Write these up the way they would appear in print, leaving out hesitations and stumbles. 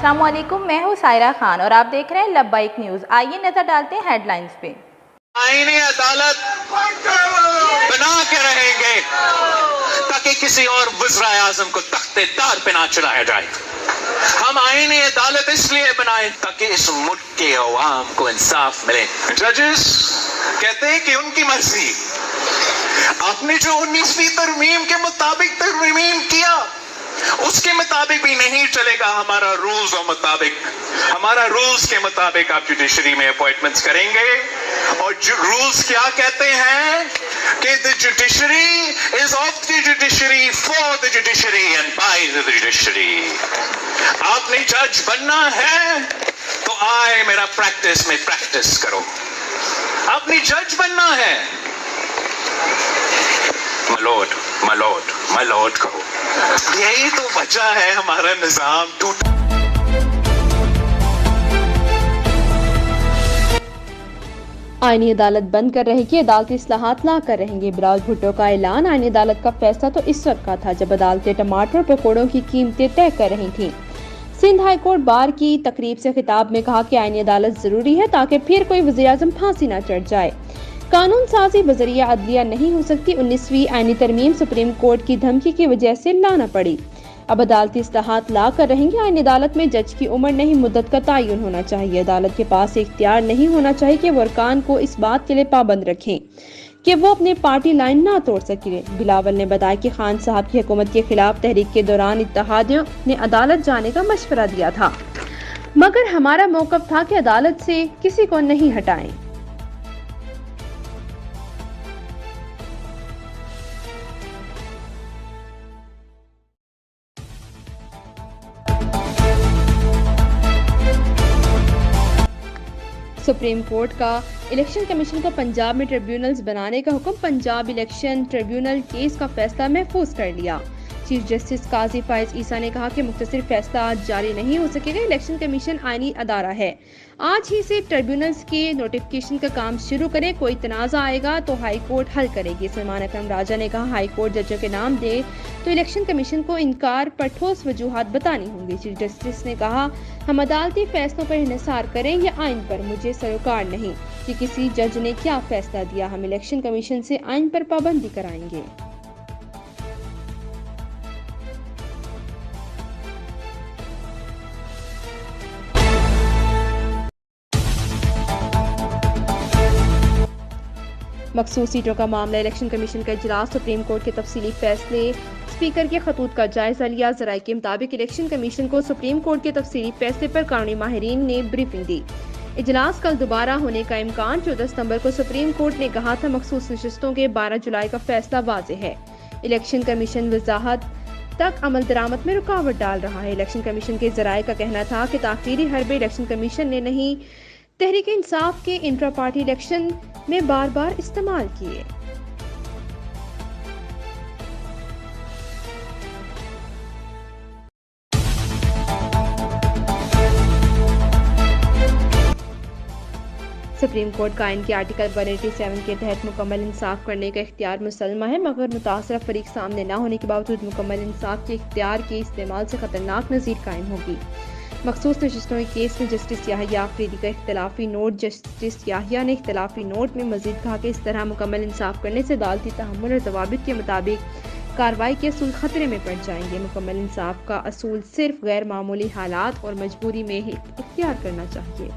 अस्सलाम वालेकुम, मैं हूँ सायरा खान और आप देख रहे हैं लब्बाइक न्यूज़। आइए नजर डालते हैं हेडलाइंस पे। आईनी अदालत बना के रहेंगे ताकि किसी और वज़ीर आज़म को तख्ते तार पे ना चढ़ाया जाए। हम आईनी अदालत इसलिए बनाए ताकि इस मुल्क के अवाम को इंसाफ मिले। जजेस कहते हैं कि उनकी मर्जी, आपने जो 19वीं तरमीम के मुताबिक तरमीम किया उसके मुताबिक भी नहीं चलेगा। हमारा रूल्स के मुताबिक आप जुडिशरी में अपॉइंटमेंट्स करेंगे। और रूल्स क्या कहते हैं कि the judiciary is of the judiciary, for the judiciary and by the judiciary. आपने जज बनना है तो आए मेरा प्रैक्टिस में प्रैक्टिस करो। आपने जज बनना है, मलोट करो। यही तो वजह है हमारा निजाम टूटा। आईनी अदालत बंद कर रहेगी, अदालती इस्लाहात ला कर रहेंगे। बिलावल भुट्टो का ऐलान। आईनी अदालत का फैसला तो इस वक्त का था जब अदालतें टमाटर और पकौड़ों की कीमतें तय कर रही थीं। सिंध हाई कोर्ट बार की तकरीब से खिताब में कहा कि आईनी अदालत जरूरी है ताकि फिर कोई वज़ीर आज़म फांसी न चढ़ जाए। कानून साजी बजरिया अदलिया नहीं हो सकती। 19वीं आईनी तरमीम सुप्रीम कोर्ट की धमकी की वजह से लाना पड़ी। अब अदालती इस्लाहात ला कर रहेंगे। आईनी अदालत में जज की उम्र नहीं, मुद्दत का तयन होना चाहिए। अदालत के पास इख्तियार नहीं होना चाहिए कि वो अरकान को इस बात के लिए पाबंद रखें कि वो अपने पार्टी लाइन ना तोड़ सके। बिलावल ने बताया कि खान साहब की हुकूमत के खिलाफ तहरीक के दौरान इत्तेहादियों ने अदालत जाने का मशवरा दिया था, मगर हमारा मौक़िफ़ था कि अदालत से किसी को नहीं हटाएं। सुप्रीम कोर्ट का इलेक्शन कमीशन को पंजाब में ट्रिब्यूनल्स बनाने का हुक्म। पंजाब इलेक्शन ट्रिब्यूनल केस का फैसला महफूज कर लिया। चीफ जस्टिस काजी फाइज ईसा ने कहा कि मुख्तसर फैसला आज जारी नहीं हो सकेगा। इलेक्शन कमीशन आईनी अदारा है, आज ही से ट्रिब्यूनल्स के नोटिफिकेशन का काम शुरू करें। कोई तनाज़ा आएगा तो हाई कोर्ट हल करेगी। सलमान अकरम राजा ने कहा हाई कोर्ट जजों के नाम दे तो इलेक्शन कमीशन को इनकार पर ठोस वजूहात बतानी होंगी। चीफ जस्टिस ने कहा हम अदालती फैसलों पर इंहिसार करें या आइन पर, मुझे सरोकार नहीं कि किसी जज ने क्या फैसला दिया। हम इलेक्शन कमीशन से आइन पर पाबंदी कराएंगे। मखसूस सीटों का मामला। इलेक्शन कमीशन का इजलास। सुप्रीम कोर्ट के तफसीली फैसले, स्पीकर के खतूत का जायजा लिया। ज़राए के मुताबिक इलेक्शन कमीशन को सुप्रीम कोर्ट के तफसीली फैसले पर कानूनी माहिरीन ने ब्रीफिंग दी। इजलास कल दोबारा होने का इम्कान। 14 सितंबर को सुप्रीम कोर्ट ने कहा था मखसूस नशिस्तों के 12 जुलाई का फैसला वाज़ेह है। इलेक्शन कमीशन वजाहत तक अमल दरामद में रुकावट डाल रहा है। इलेक्शन कमीशन के ज़राए का कहना था कि ताख़ीरी हरबे इलेक्शन कमीशन ने नहीं तहरीक इंसाफ के इंट्रा पार्टी इलेक्शन में बार बार इस्तेमाल किए। सुप्रीम कोर्ट का आइन के आर्टिकल 187 के तहत मुकम्मल इंसाफ करने का इख्तियार मुसल्लमा है, मगर मुतासरा फरीक सामने न होने के बावजूद मुकम्मल इंसाफ के इख्तियार के इस्तेमाल से खतरनाक नज़ीर कायम होगी। मखसूस नशिस्तों के केस में जस्टिस याहिया अफरीदी का इख्तलाफी नोट। जस्टिस याहिया ने इख्तलाफी नोट में मजीद कहा कि इस तरह मुकम्मल इंसाफ करने से अदालती तहम्मुल और ज़वाबित के मुताबिक कार्रवाई के असूल खतरे में पड़ जाएंगे। मुकम्मल इंसाफ का असूल सिर्फ गैर मामूली हालात और मजबूरी में ही इख्तियार करना चाहिए।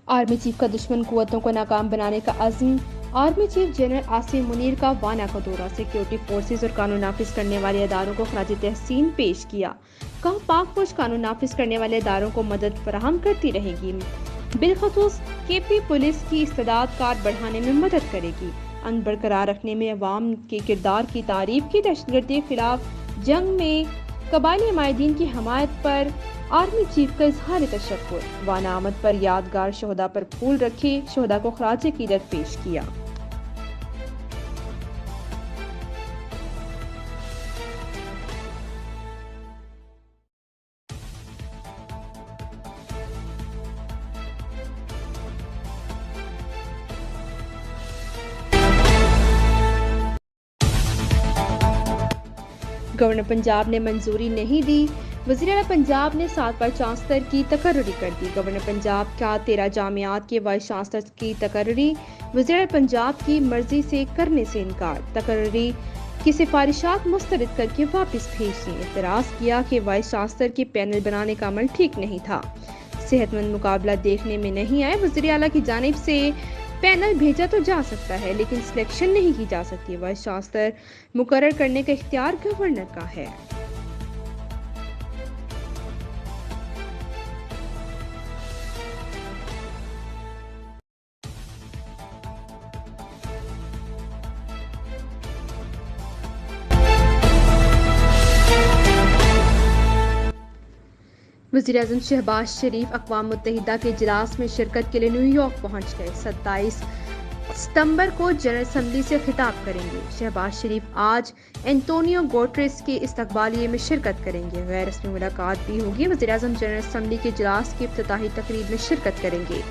आर्मी चीफ का दुश्मन कुव्वतों को नाकाम बनाने का अज़्म। Army chief general Asim Munir का वाना का दौरा। सिक्योरिटी फोर्सेज और कानून नाफिज करने वाले इदारों को खराज तहसीन पेश किया। कहा पाक फौज कानून नाफिज करने वाले इदारों को मदद फराहम करती रहेगी। बिलखसूस केपी पुलिस की इस्तेदाद कार बढ़ाने में मदद करेगी। अमन बरकरार रखने में अवाम के किरदार की तारीफ की। दहशतगर्दी के खिलाफ जंग में कबायली हमायदीन की हमायत पर आर्मी चीफ का इजहार तशक्कुर। वाना आमद पर यादगार शोहदा पर फूल रखे, शोहदा को खराज अकीदत पेश किया। गवर्नर पंजाब ने मंजूरी नहीं दी। वज़ीर आला पंजाब ने 7 वाइस चांसलर की तकर्री कर दी। गवर्नर पंजाब का 13 जामियात के वाइस चांसलर की तकर्री, वज़ीर आला पंजाब की मर्जी से करने से इनकार। तकर्री की सिफारिशात मुस्तरद करके वापस भेज दी। एतराज़ किया कि वाइस चांसलर के पैनल बनाने का अमल ठीक नहीं था, सेहतमंद मुकाबला देखने में नहीं आया। वज़ीर आला की जानिब से पैनल भेजा तो जा सकता है लेकिन सिलेक्शन नहीं की जा सकती। वाइस चांसलर मुकर्रर करने का इख्तियार गवर्नर का है। वज़ीर-ए-आज़म शहबाज शरीफ अक़वाम मुत्तहिदा के इजलास में शिरकत के लिए न्यूयॉर्क पहुंच गए। 27 सितंबर को जनरल असम्बली से खिताब करेंगे। शहबाज शरीफ आज एंटोनियो गुटेरेस के इस्तकबालिये में शिरकत करेंगे। गैर रस्मी मुलाकात भी होगी। वज़ीर-ए-आज़म जनरल असम्बली के इजलास की इफ्तिताही तकरीब में शिरकत करेंगे।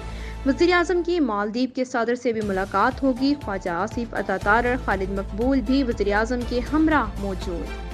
वज़ीर-ए-आज़म की मालदीव के सदर से भी मुलाकात होगी। ख्वाजा आसिफ अतातार और खालिद मकबूल भी वज़ीर-ए-आज़म के हमरा मौजूद।